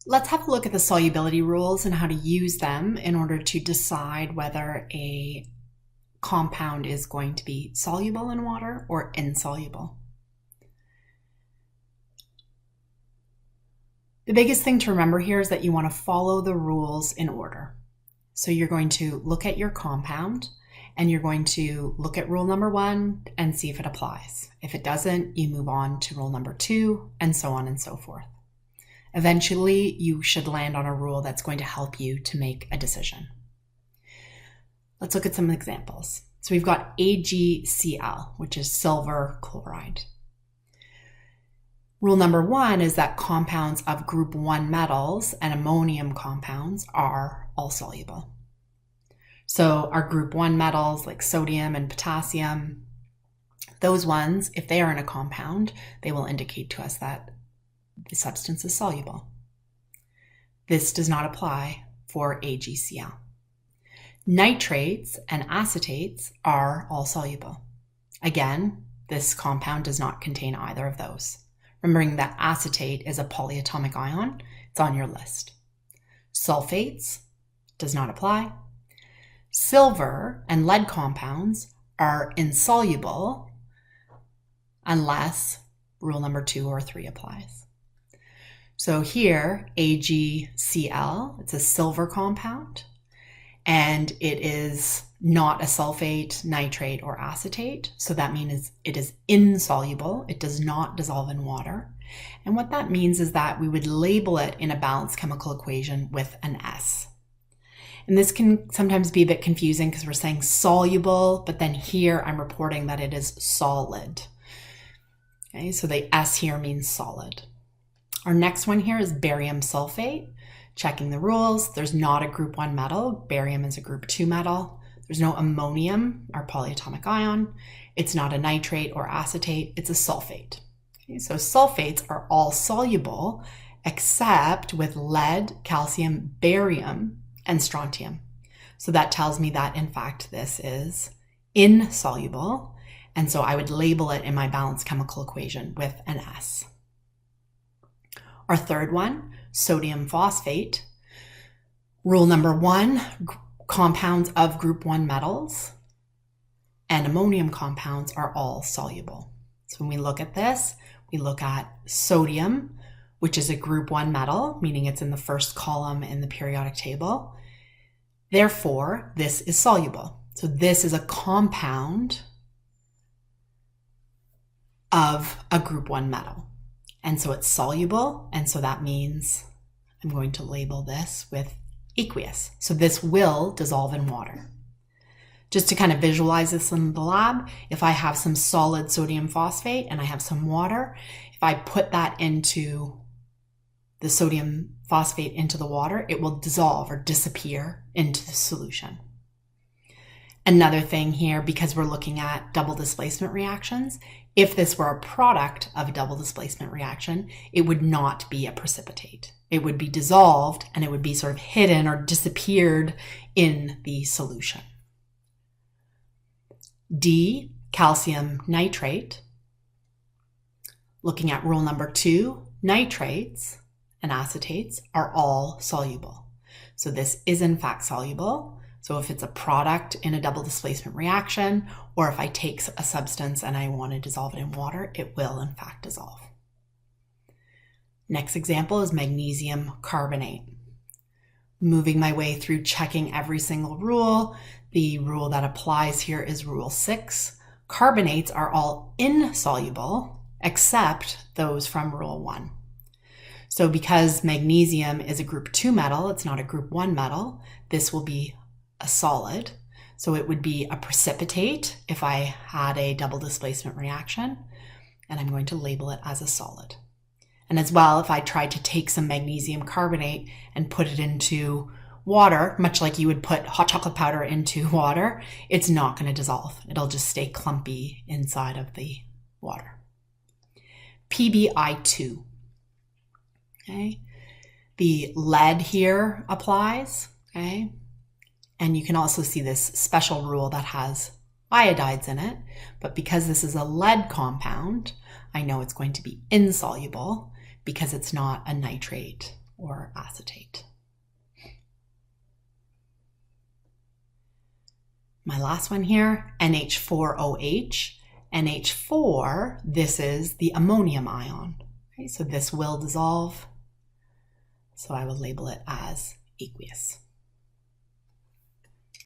Let's have a look at the solubility rules and how to use them in order to decide whether a compound is going to be soluble in water or insoluble. The biggest thing to remember here is that you want to follow the rules in order. So you're going to look at your compound and you're going to look at rule number 1 and see if it applies. If it doesn't, you move on to rule number 2 and so on and so forth. Eventually, you should land on a rule that's going to help you to make a decision. Let's look at some examples. So we've got AgCl, which is silver chloride. Rule number 1 is that compounds of group 1 metals and ammonium compounds are all soluble. So our group 1 metals like sodium and potassium, those ones, if they are in a compound, they will indicate to us that the substance is soluble. This does not apply for AgCl. Nitrates and acetates are all soluble. Again, this compound does not contain either of those. Remembering that acetate is a polyatomic ion, it's on your list. Sulfates does not apply. Silver and lead compounds are insoluble unless rule number 2 or 3 applies. So here, AgCl, it's a silver compound, and it is not a sulfate, nitrate, or acetate. So that means it is insoluble. It does not dissolve in water. And what that means is that we would label it in a balanced chemical equation with an S. And this can sometimes be a bit confusing because we're saying soluble, but then here I'm reporting that it is solid. Okay, so the S here means solid. Our next one here is barium sulfate. Checking the rules, there's not a group 1 metal. Barium is a group 2 metal. There's no ammonium, our polyatomic ion. It's not a nitrate or acetate, it's a sulfate. Okay, so sulfates are all soluble except with lead, calcium, barium, and strontium. So that tells me that in fact this is insoluble, and so I would label it in my balanced chemical equation with an S. Our third one, sodium phosphate. Rule number 1, compounds of group 1 metals and ammonium compounds are all soluble. So when we look at this, we look at sodium, which is a group 1 metal, meaning it's in the first column in the periodic table. Therefore, this is soluble. So this is a compound of a group 1 metal. And so it's soluble, and so that means I'm going to label this with aqueous. So this will dissolve in water. Just to kind of visualize this in the lab, if I have some solid sodium phosphate and I have some water, if I put that into the sodium phosphate into the water, it will dissolve or disappear into the solution. Another thing here, because we're looking at double displacement reactions, if this were a product of a double displacement reaction, it would not be a precipitate. It would be dissolved and it would be sort of hidden or disappeared in the solution. D, calcium nitrate. Looking at rule number 2, nitrates and acetates are all soluble. So this is in fact soluble. So if it's a product in a double displacement reaction, or if I take a substance and I want to dissolve it in water, it will in fact dissolve. Next example is magnesium carbonate. Moving my way through checking every single rule, the rule that applies here is rule 6. Carbonates are all insoluble except those from rule 1. So because magnesium is a group 2 metal, it's not a group 1 metal, this will be a solid. So it would be a precipitate if I had a double displacement reaction, and I'm going to label it as a solid. And as well, if I tried to take some magnesium carbonate and put it into water, much like you would put hot chocolate powder into water, it's not going to dissolve. It'll just stay clumpy inside of the water. PbI2. Okay. The lead here applies. Okay. And you can also see this special rule that has iodides in it, but because this is a lead compound, I know it's going to be insoluble because it's not a nitrate or acetate. My last one here, NH4OH. NH4, this is the ammonium ion. Okay, so this will dissolve. So I will label it as aqueous.